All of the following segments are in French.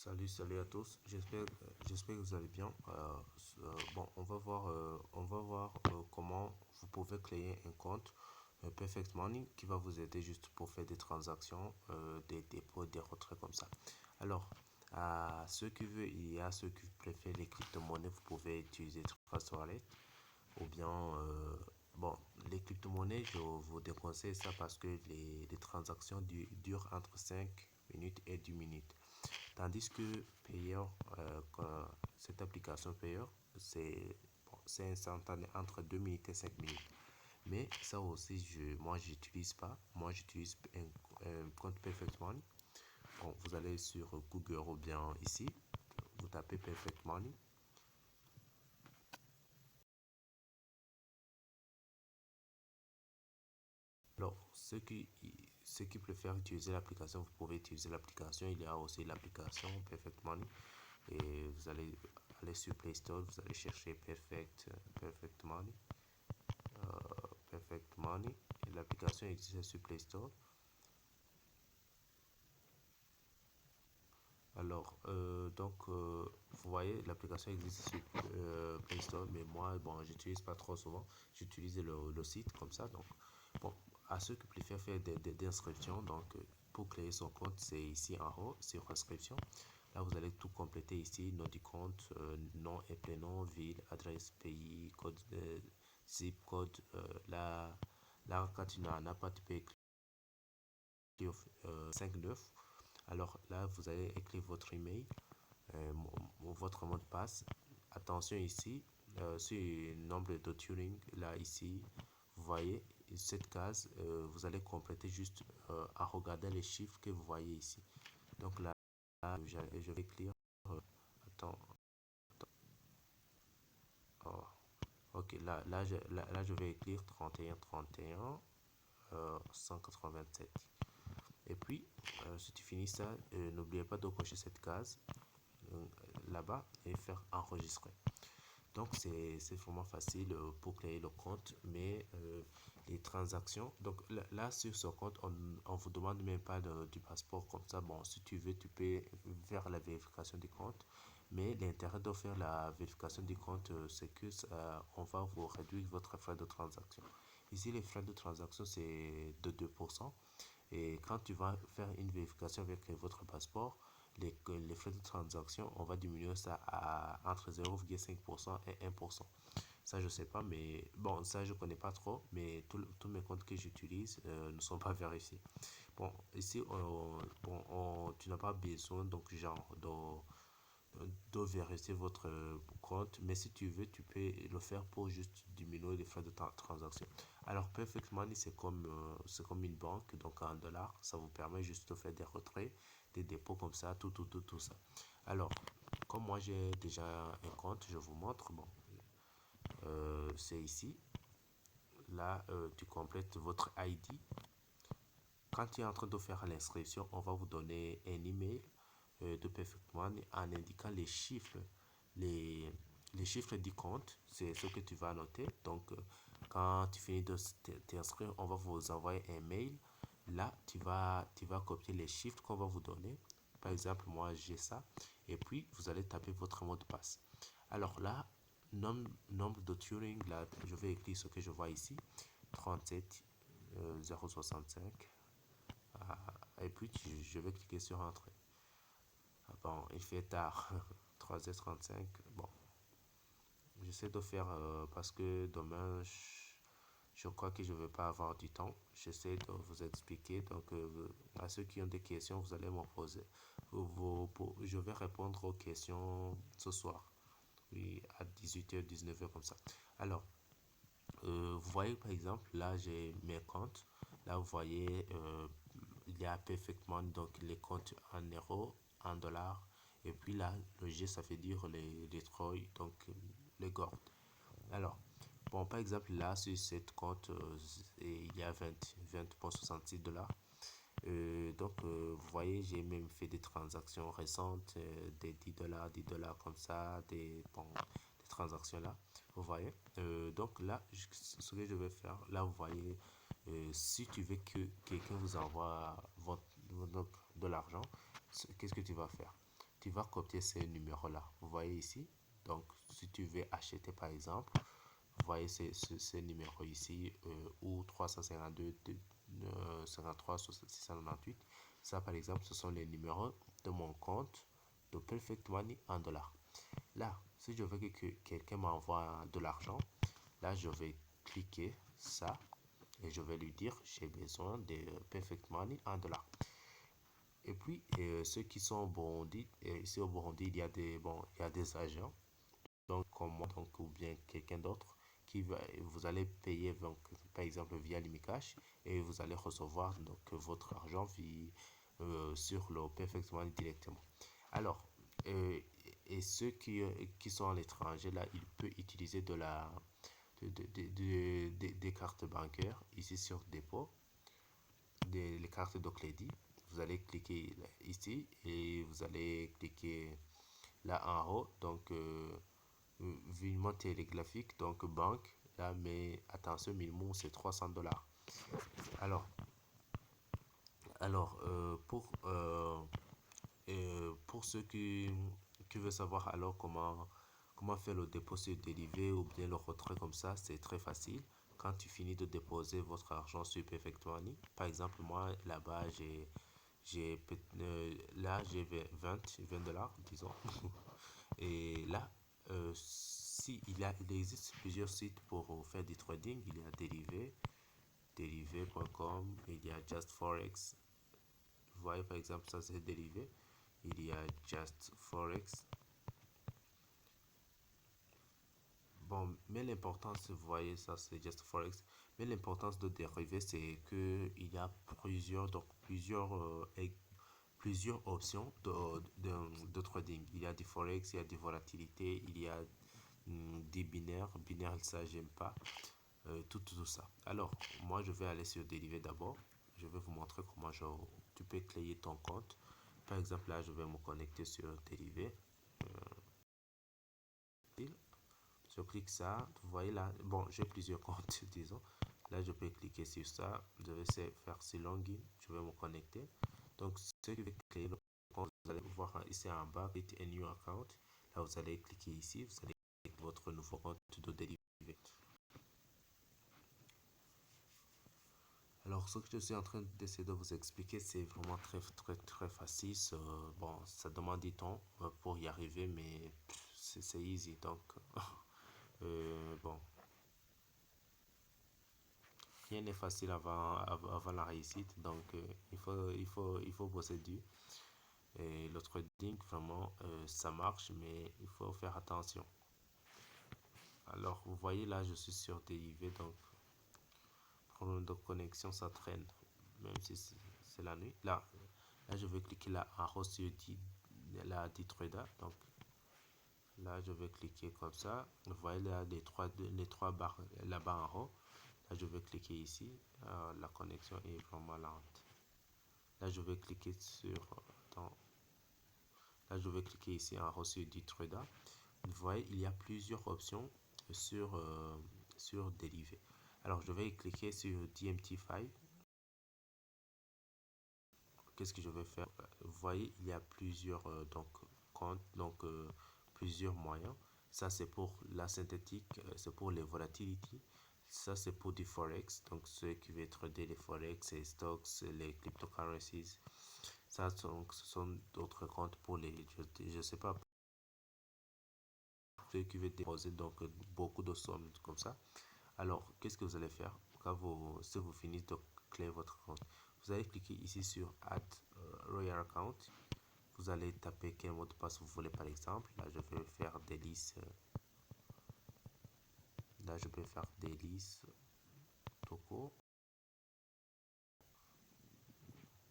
Salut à tous. J'espère que vous allez bien. Bon, on va voir comment vous pouvez créer un compte Perfect Money qui va vous aider juste pour faire des transactions, des dépôts, des retraits comme ça. Alors, à ceux qui veulent, il y a ceux qui préfèrent les crypto-monnaies, vous pouvez utiliser Trust Wallet ou bien, bon, les crypto-monnaies, je vous déconseille ça parce que les transactions durent entre 5 minutes et 10 minutes. Tandis que Payer, cette application Payer, c'est bon, c'est instantané entre 2 minutes et 5 minutes. Mais ça aussi, moi, j'utilise pas. Moi, j'utilise un compte Perfect Money. Bon, vous allez sur Google ou bien ici, vous tapez Perfect Money. Alors, ceux qui préfèrent utiliser l'application, vous pouvez utiliser l'application. Il y a aussi l'application Perfect Money. Et vous allez aller sur Play Store, vous allez chercher Perfect Money. Perfect Money. Et l'application existe sur Play Store. Alors, vous voyez, l'application existe sur Play Store, mais moi, bon, j'utilise pas trop souvent. J'utilise le site comme ça. Donc, bon, à ceux qui préfèrent faire des inscriptions, pour créer son compte, c'est ici en haut, sur inscription. Là, vous allez tout compléter ici, nom du compte, nom et prénom, ville, adresse, pays, code, zip code, là, quand tu n'as pas de pays, 59. Alors là, vous allez écrire votre email, votre mot de passe. Attention ici, sur le nombre de Turing, là ici, vous voyez cette case, vous allez compléter juste à regarder les chiffres que vous voyez ici. Donc là, je vais écrire, euh, attends, oh, ok, là, je vais écrire 31 187. Et puis, si tu finis ça, n'oubliez pas de cocher cette case euh, là-bas et faire enregistrer. Donc, c'est vraiment facile pour créer le compte, mais les transactions, donc là sur ce compte, on vous demande même pas du passeport comme ça. Bon, si tu veux, tu peux faire la vérification du compte, mais l'intérêt de faire la vérification du compte, c'est que on va vous réduire votre frais de transaction. Ici, les frais de transaction, c'est de 2%. Et quand tu vas faire une vérification avec votre passeport, les frais de transaction, on va diminuer ça à entre 0,5% et 1%. Ça, je sais pas, mais bon, ça, je connais pas trop, mais tous mes comptes que j'utilise ne sont pas vérifiés. Bon, ici, tu n'as pas besoin, donc, genre, de vérifier votre compte, mais si tu veux, tu peux le faire pour juste diminuer les frais de transaction. Alors, Perfect Money, c'est comme une banque, donc en dollars, ça vous permet juste de faire des retraits, des dépôts comme ça, tout ça. Alors, comme moi j'ai déjà un compte, je vous montre. Bon, c'est ici. Là, tu complètes votre ID. Quand tu es en train de faire l'inscription, on va vous donner un email de Perfect Money en indiquant les, les chiffres du compte. C'est ce que tu vas noter. Donc, quand tu finis de t'inscrire, on va vous envoyer un mail. Là, tu vas copier les chiffres qu'on va vous donner. Par exemple, moi, j'ai ça. Et puis, vous allez taper votre mot de passe. Alors là, nombre de Turing, là, je vais écrire ce que je vois ici. 37 065. Et puis, je vais cliquer sur Entrée. Ah bon, il fait tard. 3h35. Bon, j'essaie de faire parce que demain, je crois que je ne vais pas avoir du temps. J'essaie de vous expliquer. Donc, à ceux qui ont des questions, vous allez m'en poser. Je vais répondre aux questions ce soir. Oui, à 18h, 19h comme ça. Alors, vous voyez par exemple, là j'ai mes comptes. Là, vous voyez, il y a perfectement donc les comptes en euros, en dollars. Et puis là, le G, ça veut dire les Troy, donc les Gordes. Alors, bon, par exemple, là, sur cette compte, il y a 20,66 $. Vous voyez, j'ai même fait des transactions récentes, des 10 $ comme ça, des transactions là. Vous voyez. Donc là, ce que je vais faire, là, vous voyez, si tu veux que quelqu'un vous envoie de l'argent, qu'est-ce que tu vas faire? tu vas copier ces numéros-là. Vous voyez ici. Donc, si tu veux acheter par exemple, vous voyez ces numéros ici, ou 352, 53, 698. Ça, par exemple, ce sont les numéros de mon compte de Perfect Money en dollars. Là, si je veux que quelqu'un m'envoie de l'argent, là, je vais cliquer ça et je vais lui dire j'ai besoin de Perfect Money en dollars. Et puis, ceux qui sont au Burundi, ici au Burundi, il y a des agents, donc comme moi, donc, ou bien quelqu'un d'autre, vous allez payer, donc, par exemple, via l'Imicash, et vous allez recevoir donc, votre argent sur le Perfect Money directement. Alors, euh, et ceux qui sont à l'étranger, là, ils peuvent utiliser des cartes bancaires, ici sur dépôt, les cartes de crédit. Vous allez cliquer ici et vous allez cliquer là en haut, donc virement télégraphique, donc banque, là, mais attention, minimum c'est 300 $. Alors, pour ceux qui veulent savoir alors comment faire le dépôt sur dérivé ou bien le retrait comme ça, c'est très facile. Quand tu finis de déposer votre argent sur Perfect Money, par exemple, moi là-bas, là j'ai 20 $, disons. Et là, il existe plusieurs sites pour faire du trading. Il y a dérivé.com, il y a Just Forex. Vous voyez par exemple, ça c'est dérivé. Il y a Just Forex. Bon, mais l'importance, vous voyez, ça c'est Just Forex. Mais l'importance de dérivé, c'est que il y a plusieurs options de trading. Il y a du forex, il y a des volatilités, il y a des binaires. Binaires, ça, j'aime pas. Tout ça. Alors, moi, je vais aller sur dérivé d'abord. Je vais vous montrer comment tu peux créer ton compte. Par exemple, là, je vais me connecter sur dérivé. Je clique ça. Vous voyez là, bon, j'ai plusieurs comptes, disons. Là, je peux cliquer sur ça. Je vais faire ce login. Je vais me connecter. Donc, ce qui veut créer le compte, vous allez voir ici en bas, create a new account. Là, vous allez cliquer ici. Vous allez créer votre nouveau compte de dérivé. Alors, ce que je suis en train d'essayer de vous expliquer, c'est vraiment très, très, très facile. Bon, ça demande du temps pour y arriver, mais c'est easy. Donc, bon, rien n'est facile avant la réussite. Donc, il faut bosser dur. Et le trading, vraiment, ça marche, mais il faut faire attention. Alors, vous voyez là, je suis sur dérivé, donc problème de connexion, ça traîne, même si c'est la nuit. Là, je vais cliquer là en haut sur la trader. Donc, là, je vais cliquer comme ça. Vous voyez là les trois barres là-bas en haut. Là, je vais cliquer ici. La connexion est vraiment lente. Là, je vais cliquer là, je vais cliquer ici en haut sur trader. Vous voyez, il y a plusieurs options sur dérivé. Alors, je vais cliquer sur DMT5. Qu'est-ce que je vais faire? Vous voyez, il y a plusieurs comptes, donc plusieurs moyens. Ça, c'est pour la synthétique, c'est pour les volatilités. Ça, c'est pour du forex, donc ceux qui veulent trader les forex, les stocks, les cryptocurrencies. Ça, ce sont d'autres comptes pour je sais pas, ceux qui veulent déposer donc beaucoup de sommes comme ça. Alors, qu'est-ce que vous allez faire si vous finissez de créer votre compte? Vous allez cliquer ici sur Add Royal Account. Vous allez taper quel mot de passe vous voulez par exemple. Là, je vais faire Délice. Là, je vais faire Délice Toco.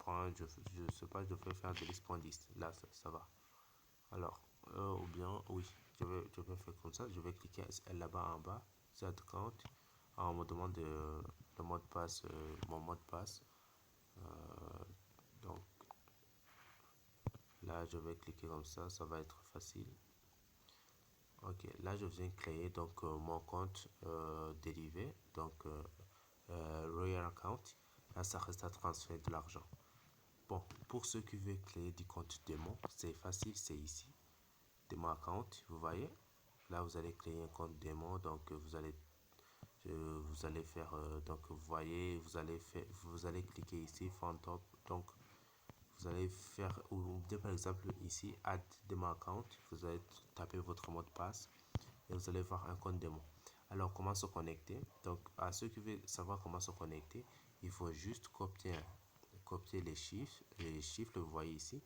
Je sais pas, je vais faire Délice.10. Là, ça va. Alors, ou bien, oui, je vais faire comme ça. Je vais cliquer là-bas en bas, sur Account. On me demande le mot de passe, mon mot de passe. Donc, là, je vais cliquer comme ça va être facile. Ok, là, je viens créer donc mon compte dérivé, donc Royal Account. Là, ça reste à transférer de l'argent. Bon, pour ceux qui veulent créer du compte démon, c'est facile, c'est ici. Démon account, vous voyez. Là, vous allez créer un compte démon, donc vous allez faire, donc vous voyez, vous allez cliquer ici, font top, donc vous allez faire, ou bien par exemple ici, add démon account, vous allez taper votre mot de passe et vous allez voir un compte démon. Alors, comment se connecter? Donc, à ceux qui veulent savoir comment se connecter, il faut juste copier les chiffres, vous voyez ici,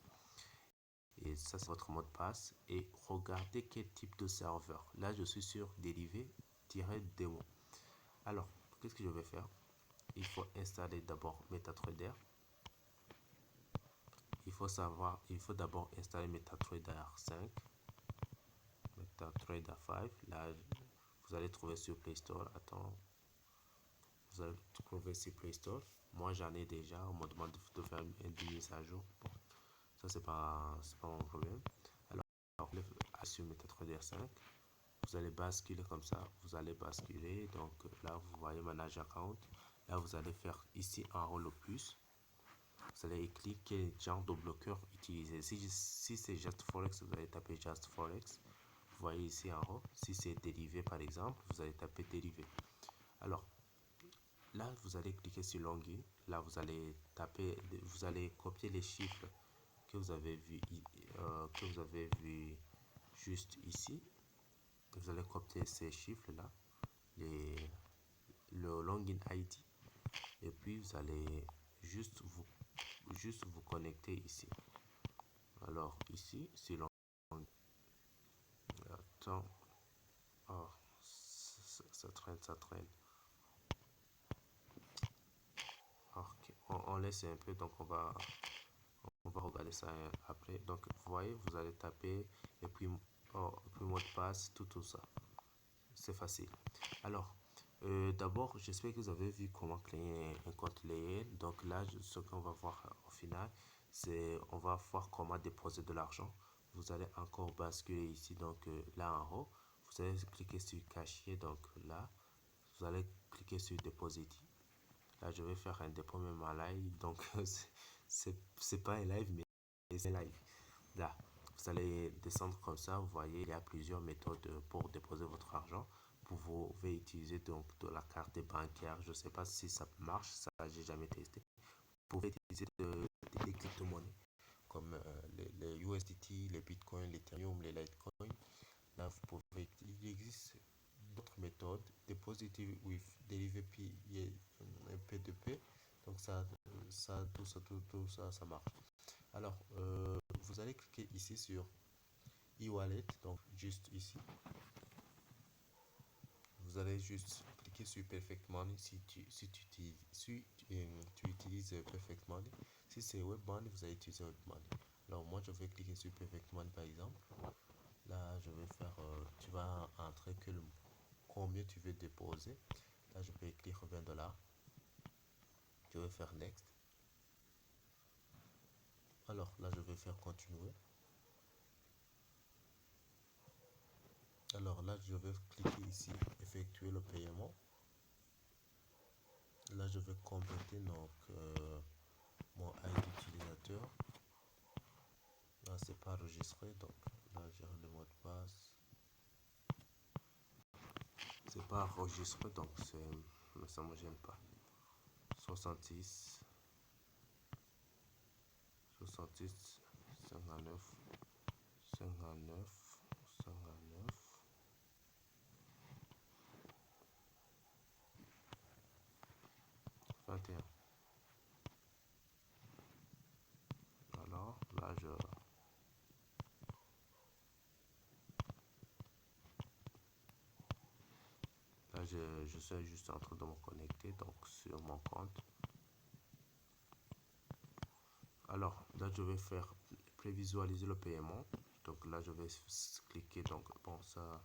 et ça c'est votre mot de passe, et regardez quel type de serveur. Là, je suis sur dérivé-démon. Alors, qu'est-ce que je vais faire? Il faut installer d'abord MetaTrader. Il faut d'abord installer MetaTrader 5, MetaTrader 5. Là, vous allez trouver sur Play Store. Attends, vous allez trouver sur Play Store. Moi, j'en ai déjà. On me demande de faire une mise à jour. Bon, ça, c'est pas mon problème. Alors, sur MetaTrader 5, vous allez basculer comme ça. Vous allez basculer. Donc, là, vous voyez Manage Account. Là, vous allez faire ici en haut le plus. Vous allez cliquer quel genre de bloqueur utiliser. Si c'est Just Forex, vous allez taper Just Forex. Vous voyez ici en haut. Si c'est dérivé par exemple, vous allez taper dérivé. Alors là, vous allez cliquer sur Login. Là, vous allez copier les chiffres que vous avez vu juste ici. Vous allez copier ces chiffres là, le Login ID, et puis vous allez juste vous connecter ici. Alors ici, si l'on attend, oh, ça traîne. Ok, on laisse un peu, donc on va regarder ça après. Donc vous voyez, vous allez taper et puis, mot de passe, tout ça. C'est facile. Alors, d'abord, j'espère que vous avez vu comment créer un compte Layel. Donc là, ce qu'on va voir au final, c'est on va voir comment déposer de l'argent. Vous allez encore basculer ici, donc là en haut, vous allez cliquer sur cachier. Donc là, vous allez cliquer sur Deposit. Là, je vais faire un dépôt même en live. Donc, c'est pas un live, mais c'est un live. Là, vous allez descendre comme ça. Vous voyez, il y a plusieurs méthodes pour déposer votre argent. Vous pouvez utiliser donc de la carte bancaire. Je ne sais pas si ça marche, ça j'ai jamais testé. Vous pouvez utiliser des crypto-monnaies comme les USDT, les Bitcoin, l'Ethereum, les Litecoin. Là, il existe d'autres méthodes, Deposit with Derivé P2P. Donc tout ça, ça marche. Alors, vous allez cliquer ici sur e-wallet, donc juste ici. Vous allez juste cliquer sur Perfect Money tu utilises Perfect Money. Si c'est Web Money, vous allez utiliser Web Money. Alors moi, je vais cliquer sur Perfect Money par exemple. Là, je vais faire, tu vas entrer combien tu veux déposer. Là, je peux écrire 20 $. Je vais faire Next. Alors là, je vais faire continuer. Alors là, je vais cliquer ici, effectuer le paiement. Là, je vais compléter donc mon ID utilisateur. Là, c'est pas enregistré, donc là, j'ai le mot de passe. C'est pas enregistré, donc ça me gêne pas. 66 59 59 21. Alors là, je suis juste en train de me connecter donc sur mon compte. Alors là, je vais faire prévisualiser le paiement. Donc là, je vais cliquer. Donc bon, ça.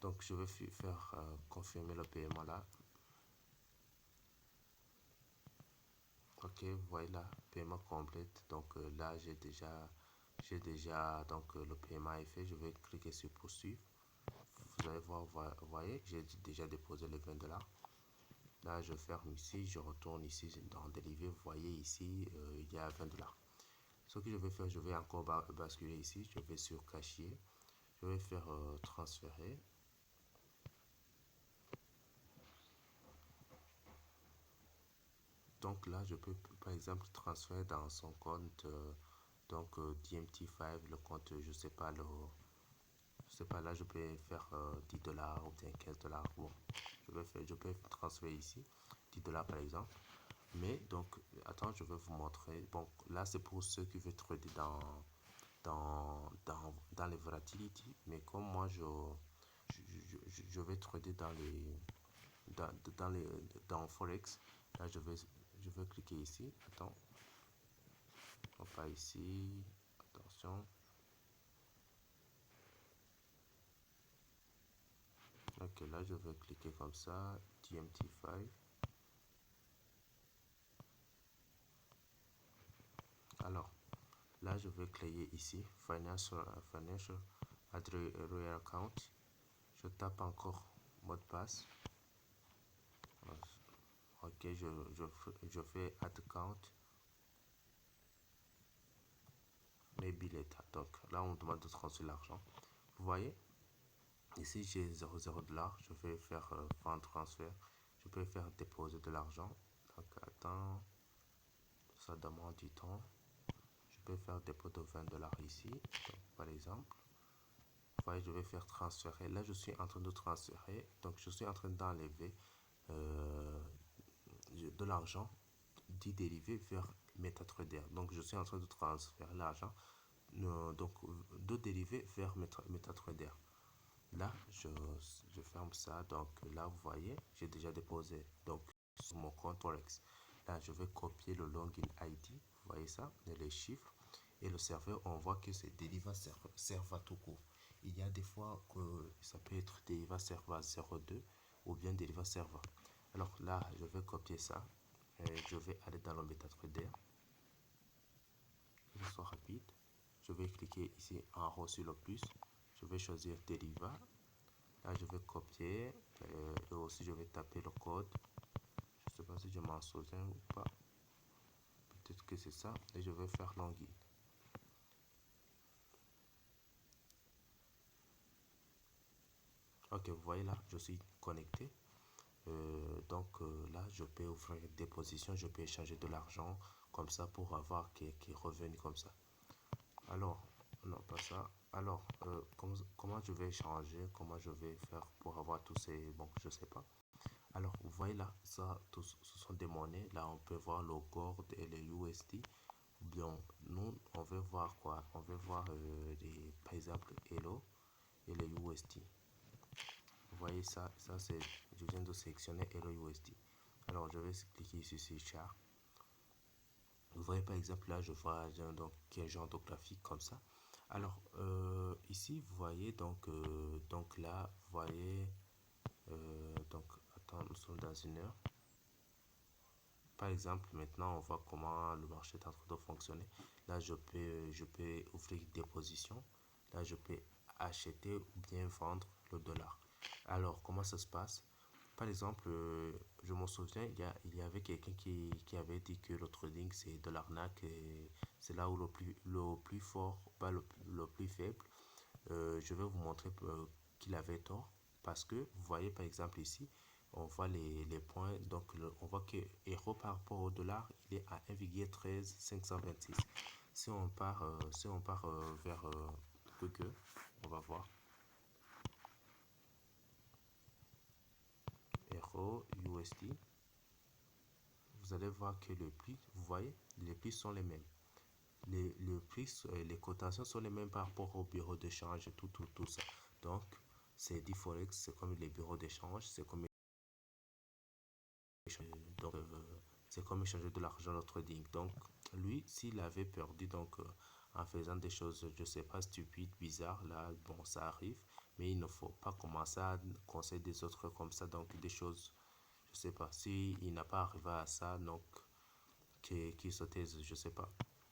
Donc je vais faire confirmer le paiement là. Ok, voilà, paiement complète. Donc là, j'ai déjà donc le paiement est fait. Je vais cliquer sur poursuivre. Vous allez voir, vous voyez, j'ai déjà déposé les 20 $. Là, je ferme ici, je retourne ici dans Delivery. Vous voyez ici, il y a 20 $. Ce que je vais faire, je vais encore basculer ici. Je vais sur Cachier. Je vais faire transférer. Donc là, je peux par exemple transférer dans son compte DMT5, le compte, je sais pas, là je peux faire 10 $ ou bien 15 $. Bon, je peux transférer ici 10 $ par exemple. Mais donc, attends, je vais vous montrer. Bon, là c'est pour ceux qui veulent trader dans les volatility. Mais comme moi je vais trader dans Forex, là je vais cliquer ici. Attends, pas ici. Attention. Ok, là je vais cliquer comme ça, TMT5. Alors, là je vais créer ici Financial Adresse Account. Je tape encore mot de passe. Ok, je fais Add Account. Mes billets. Donc là on me demande de transférer l'argent. Vous voyez, ici j'ai 0,0 $. Je vais faire vendre transfert. Je peux faire déposer de l'argent. Donc attends, ça demande du temps. Je peux faire dépôt de 20 $ ici. Donc, par exemple, vous voyez, je vais faire transférer. Là, je suis en train de transférer. Donc, je suis en train d'enlever euh, de l'argent dérivé vers MetaTrader. Donc, je suis en train de transférer l'argent donc de dérivé vers MetaTrader. Là, je ferme ça. Donc, là, vous voyez, j'ai déjà déposé donc sur mon compte Forex. Là, je vais copier le login ID. Vous voyez ça, les chiffres. Et le serveur, on voit que c'est Deriva Serva tout court. Il y a des fois que ça peut être Deriva Serva 02 ou bien Deriva Serva. Alors là, je vais copier ça. Et je vais aller dans le MetaTrader. Que ce soit rapide. Je vais cliquer ici en haut sur le plus. Je vais choisir Deriva. Là, je vais copier et aussi je vais taper le code. Je ne sais pas si je m'en souviens ou pas. Peut-être que c'est ça. Et je vais faire login. Ok, vous voyez là, je suis connecté. Donc là, je peux ouvrir des positions, je peux échanger de l'argent comme ça pour avoir qui revenu comme ça. Alors, non, pas ça. Alors, comment je vais changer, comment je vais faire pour avoir tous ces... Bon, je sais pas. Alors, vous voyez là, ça, tous, ce sont des monnaies. Là, on peut voir le Gold et les USD. Bien, nous, on veut voir quoi? On veut voir, par exemple, Elo et les USD. Vous voyez ça, c'est, je viens de sélectionner Elo USD. Alors, je vais cliquer ici sur Chart. Vous voyez par exemple là, je vois donc quel genre de graphique comme ça. Alors ici, vous voyez donc là, vous voyez donc attends, nous sommes dans une heure. Par exemple, maintenant, on voit comment le marché est en train de fonctionner. Là, je peux ouvrir des positions. Là, je peux acheter ou bien vendre le dollar. Alors, comment ça se passe? Par exemple, je me souviens, il y avait quelqu'un qui avait dit que le trading c'est de l'arnaque et c'est là où le plus fort, pas le plus faible. Je vais vous montrer qu'il avait tort parce que vous voyez par exemple ici, on voit les points. Donc, on voit que euro par rapport au dollar, il est à 1,13526. Si on part vers Google, on va voir euro USD. Vous allez voir que le prix, vous voyez, les prix sont les mêmes. Le prix, les cotations sont les mêmes par rapport au bureau d'échange et tout ça. Donc, c'est dit Forex, c'est comme les bureaux d'échange, donc, c'est comme échanger de l'argent au trading. Donc, lui, s'il avait perdu en faisant des choses, je sais pas, stupides, bizarres, là, bon, ça arrive, mais il ne faut pas commencer à conseiller des autres comme ça, donc des choses, je sais pas, si il n'a pas arrivé à ça, donc qui se taise, je sais pas.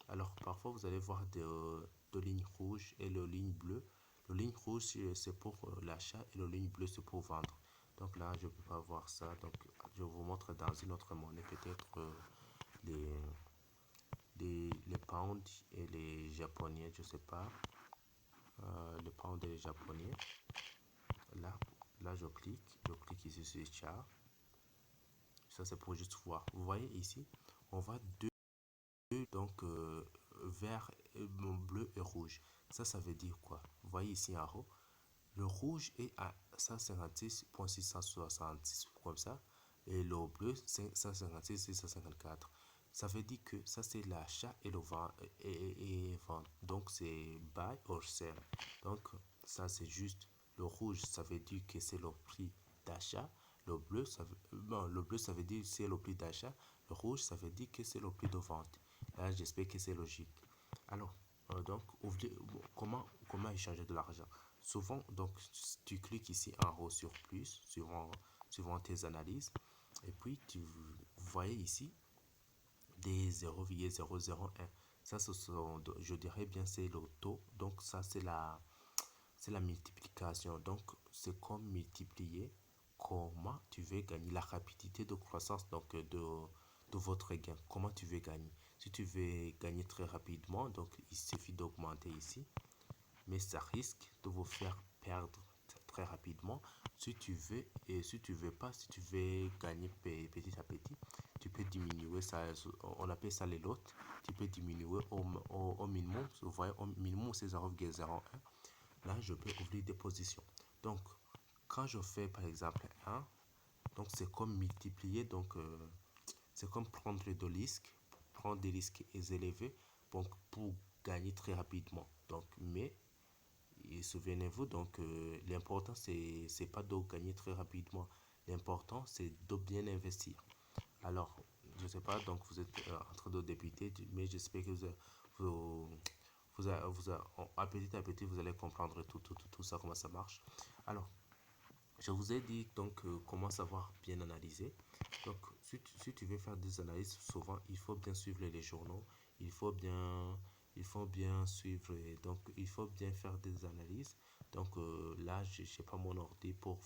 Alors, parfois, vous allez voir de lignes rouges et de lignes bleues. Le ligne rouge, c'est pour l'achat et le ligne bleue, c'est pour vendre. Donc là, je peux pas voir ça. Donc, je vous montre dans une autre monnaie, peut-être les, les pounds et les japonais, je sais pas. Les pounds et les japonais. Là, là je clique ici sur chart. Ça c'est pour juste voir. Vous voyez ici, on voit deux, donc vert, bleu et rouge. Ça veut dire quoi? Vous voyez ici en haut, le rouge est à 156,666 comme ça. Et le bleu, 156,654. Ça veut dire que ça, c'est l'achat et le vent et vente. Donc, c'est buy or sell. Donc, ça, c'est juste le rouge, ça veut dire que c'est le prix d'achat. Le bleu, le bleu, ça veut dire que c'est le prix d'achat. Le rouge, ça veut dire que c'est le prix de vente. Là, j'espère que c'est logique. Alors, donc, comment échanger de l'argent? Souvent, donc, tu cliques ici en haut sur plus, suivant tes analyses. Et puis, tu voyez ici des 0,001. Ça, je dirais bien, c'est le taux. Donc, ça, c'est la multiplication. Donc, c'est comme multiplier comment tu veux gagner la rapidité de croissance donc de votre gain. Comment tu veux gagner. Si tu veux gagner très rapidement, donc il suffit d'augmenter ici. Mais ça risque de vous faire perdre très rapidement. Si tu veux et si tu veux pas, si tu veux gagner petit à petit, tu peux diminuer ça. On appelle ça les lots. Tu peux diminuer au minimum. Vous voyez, au minimum c'est 0,01. Là, je peux ouvrir des positions. Donc, quand je fais par exemple 1, donc c'est comme multiplier. Donc, c'est comme prendre des risques, prendre des risques élevés donc, pour gagner très rapidement. Donc, mais et souvenez-vous, donc l'important c'est pas de gagner très rapidement. L'important c'est de bien investir. Alors, je sais pas, donc vous êtes en train de débuter, mais j'espère que vous, à petit, vous allez comprendre tout ça, comment ça marche. Alors, je vous ai dit donc comment savoir bien analyser. Donc, si tu veux faire des analyses, souvent il faut bien suivre les journaux, il faut bien, il faut bien suivre, donc il faut bien faire des analyses. Donc là, je n'ai pas mon ordi pour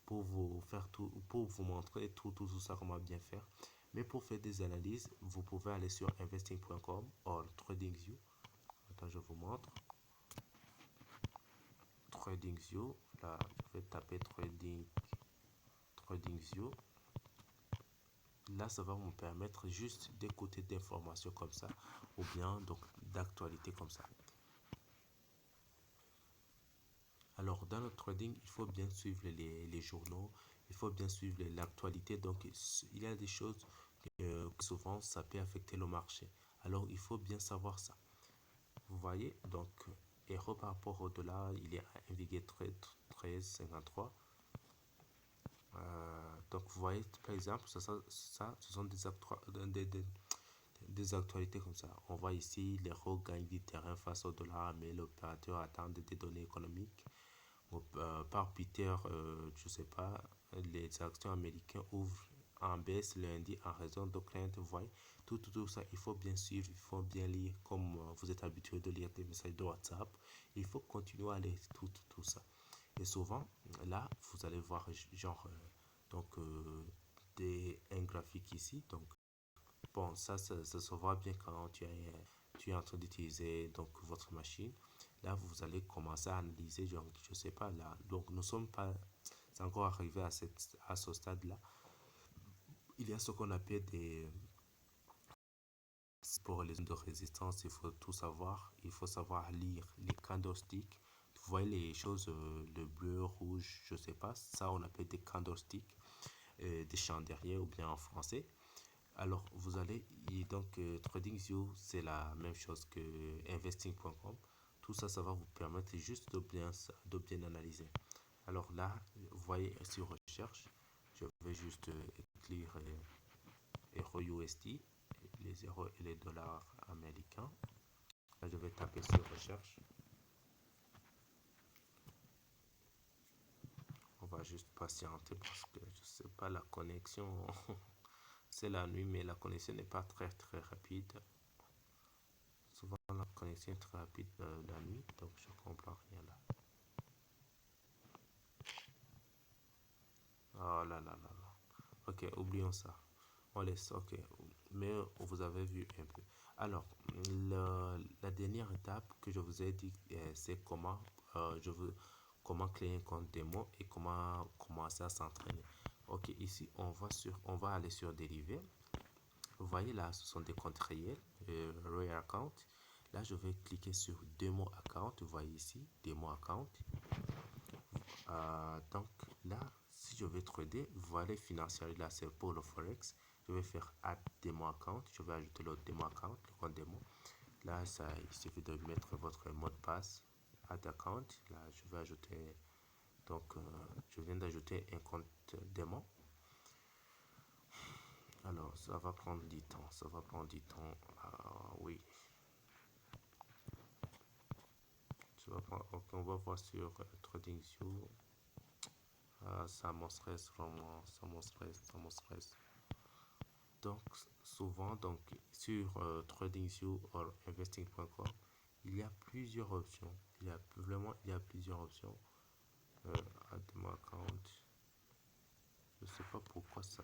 vous faire tout, pour vous montrer tout ça, comment bien faire. Mais pour faire des analyses, vous pouvez aller sur investing.com ou TradingView. Attends, je vous montre. TradingView, là, je vais taper TradingView. Là, ça va me permettre juste d'écouter des informations comme ça, ou bien donc d'actualité comme ça. Alors, dans le trading, il faut bien suivre les journaux, il faut bien suivre l'actualité. Donc, il y a des choses que souvent, ça peut affecter le marché. Alors, il faut bien savoir ça. Vous voyez, donc, euro par rapport au dollar, il est à 1,1353. Donc, vous voyez, par exemple, ça ce sont des actualités comme ça. On voit ici, l'euro gagne du terrain face au dollar, mais l'opérateur attend des données économiques. Par Peter, je sais pas, les actions américaines ouvrent en baisse lundi en raison de craintes. Vous voyez, tout ça, il faut bien suivre, il faut bien lire, comme vous êtes habitué de lire des messages de WhatsApp. Il faut continuer à lire tout ça. Et souvent, là, vous allez voir, genre, donc, un graphique ici. Donc, bon, ça se voit bien quand tu es en train d'utiliser donc votre machine. Là, vous allez commencer à analyser, genre, je sais pas, là. Donc, nous sommes pas encore arrivé à ce stade-là. Il y a ce qu'on appelle des... Pour les zones de résistance, il faut tout savoir. Il faut savoir lire les candlesticks. Vous voyez les choses, le bleu, rouge, je sais pas. Ça, on appelle des candlesticks, des chandeliers ou bien en français. Alors, vous allez, et donc TradingView, c'est la même chose que investing.com. Tout ça, ça va vous permettre juste de bien analyser. Alors là, vous voyez sur recherche, je vais juste écrire Euro USD, les euros et les dollars américains. Là, je vais taper sur recherche. On va juste patienter parce que je sais pas la connexion. C'est la nuit, mais la connexion n'est pas très rapide. Souvent, la connexion est très rapide la nuit, donc je comprends rien là. Oh là là là là. Ok, oublions ça. On laisse, ok. Mais vous avez vu un peu. Alors, la dernière étape que je vous ai dit, c'est comment créer un compte démo et comment commencer à s'entraîner. Ok, ici, on va aller sur dérivé. Vous voyez là, ce sont des comptes réels, Real Account. Là, je vais cliquer sur Demo Account. Vous voyez ici, Demo Account. Donc là, si je veux trader, vous voyez financier là, c'est pour le Forex. Je vais faire Add Demo Account. Je vais ajouter le Demo Account, le compte démo. Là, il suffit de mettre votre mot de passe. Add Account. Là, je vais ajouter. Donc, je viens d'ajouter un compte démo. Alors, ça va prendre du temps. Ça va prendre du temps. Oui. Ok, on va voir sur TradingView. Ça me stresse vraiment. Ça me stresse. Ça me stresse. Donc, souvent, donc, sur TradingView ou investing.com, il y a plusieurs options. Il y a plusieurs options. Add my account. Je sais pas pourquoi ça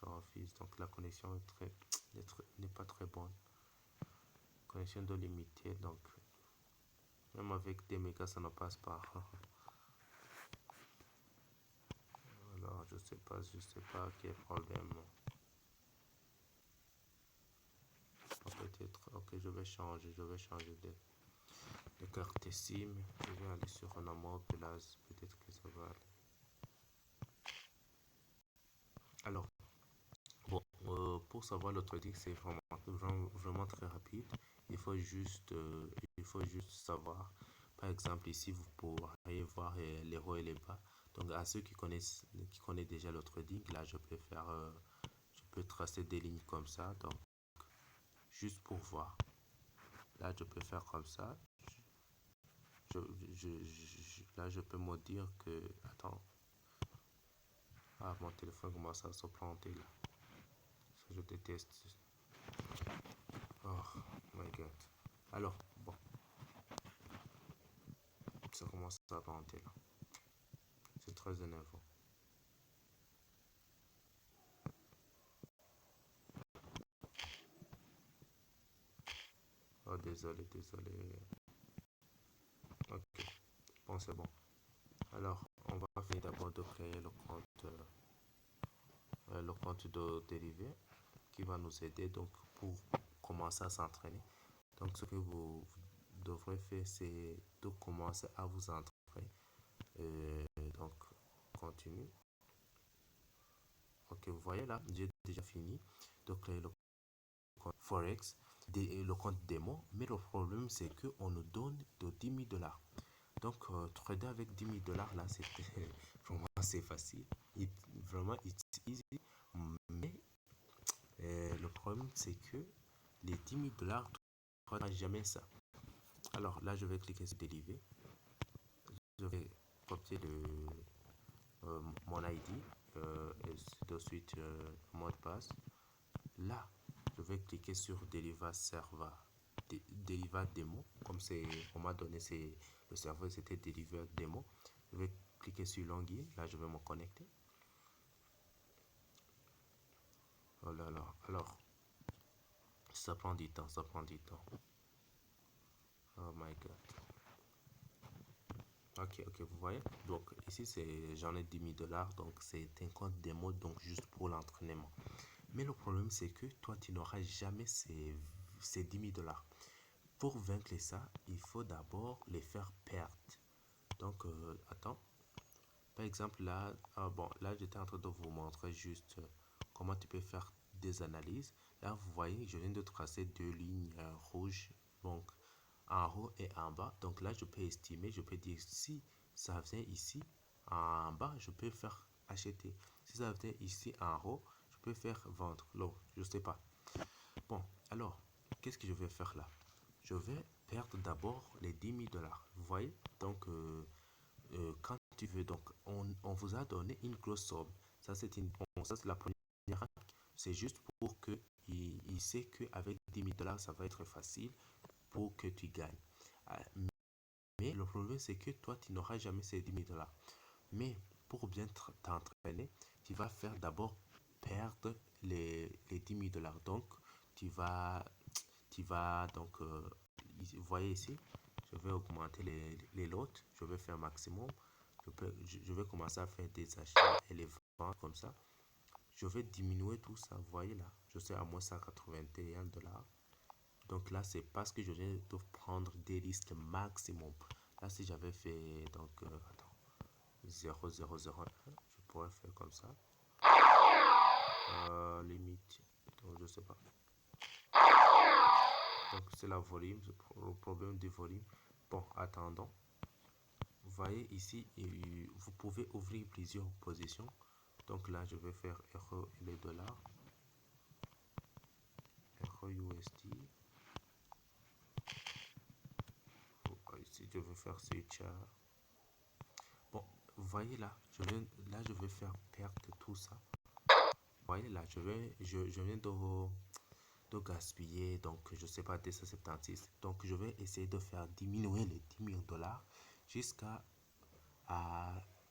refuse. Donc, la connexion n'est pas très bonne. Connexion de limité. Donc, même avec des mégas, ça ne passe pas. Alors, je sais pas quel problème. Peut-être, ok, je vais changer de carte SIM. Je vais aller sur un mode là, peut-être que ça va aller. Alors, bon, pour savoir le trading, c'est vraiment très rapide. Il faut juste savoir. Par exemple, ici, vous pourrez voir les hauts et les bas. Donc, à ceux qui connaissent déjà le trading, là, je peux tracer des lignes comme ça. Donc, juste pour voir. Là, je peux faire comme ça. Là, je peux me dire que, attends, mon téléphone commence à se planter là. Ça, je déteste. Oh my god. Alors, bon, ça commence à planter là. C'est très énervant. Oh, désolé, désolé. Ok, bon, c'est bon. Alors, on va finir d'abord de créer le compte de dérivé qui va nous aider donc pour commencer à s'entraîner. Donc, ce que vous devrez faire, c'est de commencer à vous entraîner. Donc, continue. Ok, vous voyez là, j'ai déjà fini de créer le compte Forex, le compte démo, mais le problème c'est qu'on nous donne de 10 000 dollars. Donc, trader avec 10 000 dollars là, c'est vraiment assez facile. Vraiment, it's easy. Mais le problème c'est que les 10 000 dollars, tu n'auras jamais ça. Alors là, je vais cliquer sur dérivé. Je vais copier mon ID et de suite mot de passe. Là, je vais cliquer sur Deriva Server, Deriva Demo. Comme on m'a donné le serveur, c'était Deriva Demo. Je vais cliquer sur Login. Là, je vais me connecter. Oh là là. Alors, ça prend du temps, ça prend du temps. Oh my god. Ok, ok, vous voyez. Donc, ici, j'en ai 10 000 dollars. Donc, c'est un compte démo, donc juste pour l'entraînement. Mais le problème, c'est que toi, tu n'auras jamais ces 10 000 dollars. Pour vaincre ça, il faut d'abord les faire perdre. Donc, attends. Par exemple, là, bon, là, j'étais en train de vous montrer juste comment tu peux faire des analyses. Là, vous voyez, je viens de tracer deux lignes rouges, donc en haut et en bas. Donc là, je peux estimer, je peux dire si ça vient ici en bas, je peux faire acheter. Si ça vient ici en haut, je peux faire vendre. Non, je sais pas. Bon, alors, qu'est-ce que je vais faire là? Je vais perdre d'abord les 10 000 dollars. Vous voyez? Donc, quand tu veux, donc, on vous a donné une grosse somme. Ça, ça, c'est la première. C'est juste pour que il sait qu'avec 10 000 dollars, ça va être facile pour que tu gagnes. Ah, mais le problème, c'est que toi, tu n'auras jamais ces 10 000 dollars. Mais pour bien t'entraîner, tu vas faire d'abord perdre les 10 000 dollars. Donc, tu vas donc, vous voyez ici, je vais augmenter les lots, je vais faire maximum. Je vais commencer à faire des achats et les ventes comme ça. Je vais diminuer tout ça, vous voyez là, je suis à moins 181 dollars. Donc là, c'est parce que je viens de prendre des risques maximum. Là, si j'avais fait, donc, attends, 0,001, je pourrais faire comme ça. Limite, donc je sais pas. Donc c'est la volume, le problème du volume. Bon, attendons. Vous voyez ici, vous pouvez ouvrir plusieurs positions. Donc là, je vais faire euro et les dollars. Euro USD. Ici, je vais faire switch. Bon, vous voyez là, je vais faire perdre tout ça. Vous voyez là, je viens de gaspiller, donc je sais pas, 276. Donc je vais essayer de faire diminuer les 10 000 dollars jusqu'à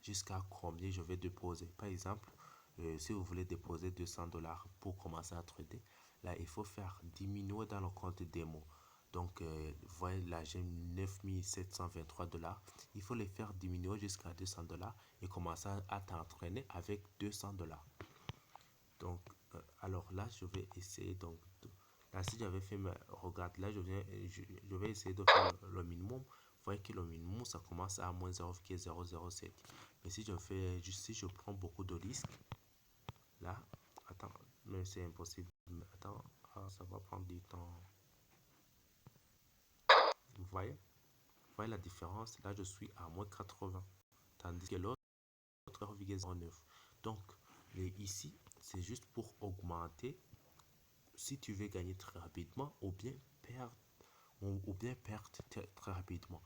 jusqu'à combien je vais déposer. Par exemple, si vous voulez déposer 200 dollars pour commencer à trader, là il faut faire diminuer dans le compte démo. Donc, vous voyez là, j'ai 9723 dollars. Il faut les faire diminuer jusqu'à 200 dollars et commencer à t'entraîner avec 200 dollars. Donc, alors là, je vais essayer. Donc, là, si j'avais fait, regarde, là, je vais essayer de faire le minimum. Vous voyez que le minimum, ça commence à moins 0,007. Mais si je fais, si je prends beaucoup de risques, là, attends, mais c'est impossible. Attends, ça va prendre du temps. Vous voyez? Voyez la différence, là je suis à moins 80, tandis que l'autre 0,09. Donc, ici, c'est juste pour augmenter si tu veux gagner très rapidement ou bien perdre très rapidement.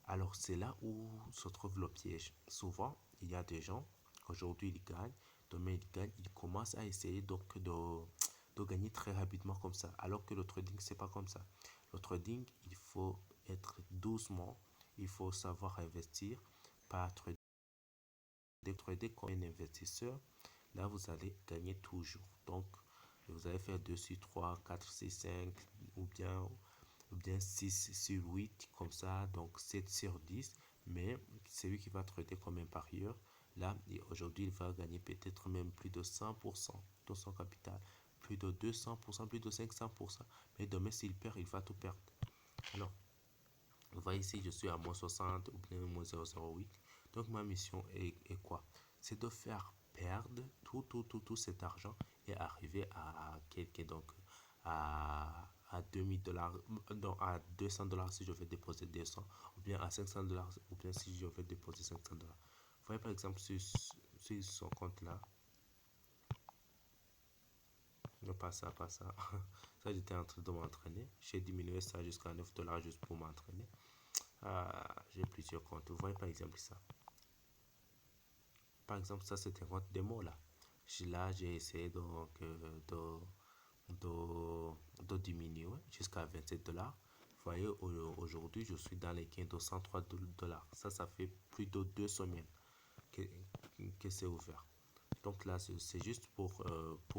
Alors, c'est là où se trouve le piège. Souvent, il y a des gens, aujourd'hui ils gagnent, demain ils gagnent, ils commencent à essayer donc de gagner très rapidement comme ça. Alors que le trading, c'est pas comme ça. Le trading, il faut être doucement, il faut savoir investir, pas trader comme un investisseur. Là, vous allez gagner toujours. Donc, vous allez faire 2 sur 3, 4 sur 5, ou bien 6 sur 8, comme ça, donc 7 sur 10. Mais celui qui va trader comme un parieur, là, aujourd'hui, il va gagner peut-être même plus de 100% de son capital, plus de 200%, plus de 500%. Mais demain, s'il perd, il va tout perdre. Alors, vous voyez ici, je suis à moins 60 ou bien moins 0,08. Donc, ma mission est quoi? C'est de faire perdre tout cet argent et arriver à quelques, donc, à 2000 dollars, non, à 200 dollars si je vais déposer 200, ou bien à 500 dollars, ou bien si je vais déposer 500 dollars. Vous voyez par exemple sur son compte là, non, pas ça, pas ça. Ça, j'étais en train de m'entraîner. J'ai diminué ça jusqu'à 9 dollars juste pour m'entraîner. J'ai plusieurs comptes. Vous voyez par exemple ça. Par exemple, ça c'est un compte démo là. Là, j'ai essayé donc de diminuer jusqu'à 27 dollars. Vous voyez, aujourd'hui, je suis dans les gains de 103 dollars. Ça fait plus de 2 semaines que, que c'est ouvert. Donc là, c'est juste pour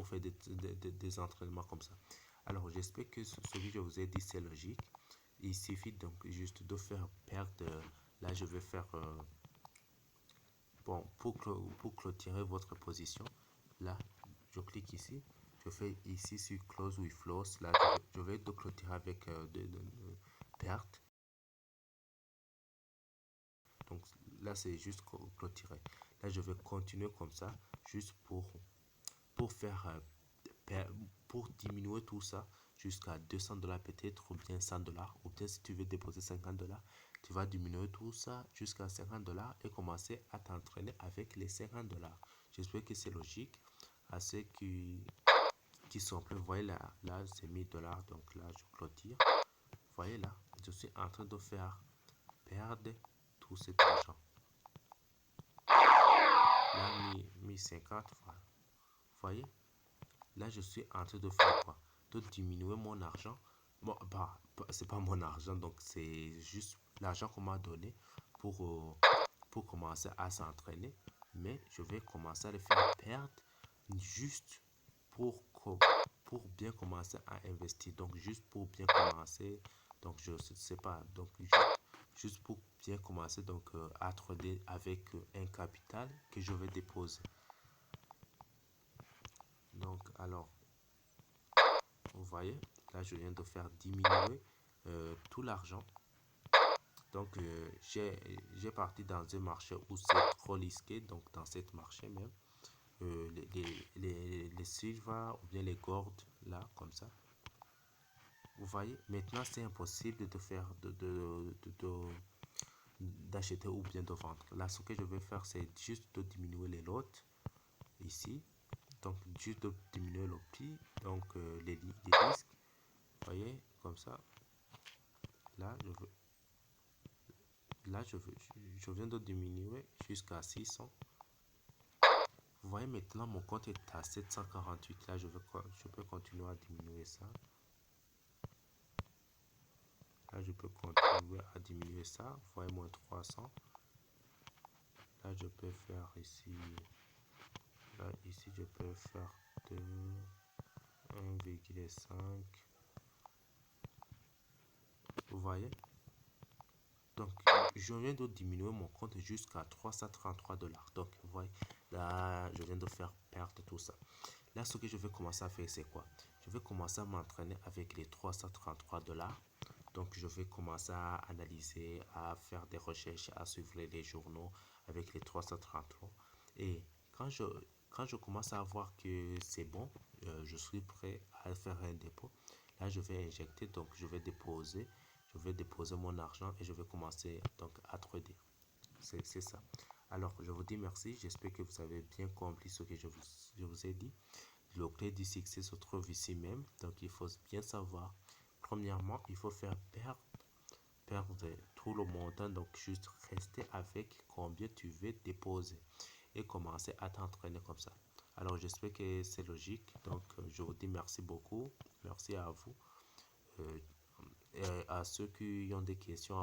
faire des entraînements comme ça. Alors, j'espère que ce que je vous ai dit, c'est logique. Il suffit donc juste de faire perdre. Là, je vais faire... bon, pour clôturer votre position, là, je clique ici. Je fais ici sur Close with Loss. Là, je vais de clôturer avec de perte. Donc là, c'est juste clôturer. Là, je vais continuer comme ça, juste pour faire pour diminuer tout ça jusqu'à 200 dollars peut-être, ou bien 100 dollars, ou bien si tu veux déposer 50 dollars, tu vas diminuer tout ça jusqu'à 50 dollars et commencer à t'entraîner avec les 50 dollars. J'espère que c'est logique. À ceux qui sont prêts, vous voyez là, c'est 1000 dollars, donc là je clôture. Vous voyez là, je suis en train de faire perdre tout cet argent. Là, 1050, voilà. Vous voyez, là je suis en train de faire quoi? De diminuer mon argent. Bon, c'est pas mon argent, donc c'est juste l'argent qu'on m'a donné pour commencer à s'entraîner. mais je vais commencer à les faire perdre juste pour, pour bien commencer à investir. Donc, juste pour bien commencer, donc je ne sais pas, donc juste pour bien commencer donc à trader avec un capital que je vais déposer. Donc, alors, vous voyez, là, je viens de faire diminuer tout l'argent. Donc, j'ai parti dans un marché où c'est trop risqué, donc dans cette marché même. Les silver ou bien les gold, là, comme ça. Vous voyez, maintenant, c'est impossible de faire d'acheter ou bien de vendre. Là, ce que je vais faire, c'est juste de diminuer les lots ici. Donc, juste de diminuer le prix, donc les risques. Vous voyez, comme ça. Là, je viens de diminuer jusqu'à 600. Vous voyez, maintenant, mon compte est à 748. Là, je peux continuer à diminuer ça. Là, je peux continuer à diminuer ça. Vous voyez, moins 300. Là, je peux faire ici. Là, ici, je peux faire de 1,5. Vous voyez? Donc, je viens de diminuer mon compte jusqu'à 333 dollars. Donc, vous voyez, là, je viens de faire perdre tout ça. Là, ce que je vais commencer à faire, c'est quoi? Je vais commencer à m'entraîner avec les 333 dollars. Donc, je vais commencer à analyser, à faire des recherches, à suivre les journaux avec les 333. Et quand je commence à voir que c'est bon, je suis prêt à faire un dépôt. Là, je vais injecter, donc je vais déposer. Je vais déposer mon argent et je vais commencer donc à trader. C'est ça. Alors, je vous dis merci. J'espère que vous avez bien compris ce que je vous ai dit. Le clé du succès se trouve ici même. Donc, il faut bien savoir. Premièrement, il faut faire perdre tout le montant. Donc, juste rester avec combien tu veux déposer et commencer à t'entraîner comme ça. Alors, j'espère que c'est logique. Donc, je vous dis merci beaucoup. Merci à vous. Et à ceux qui ont des questions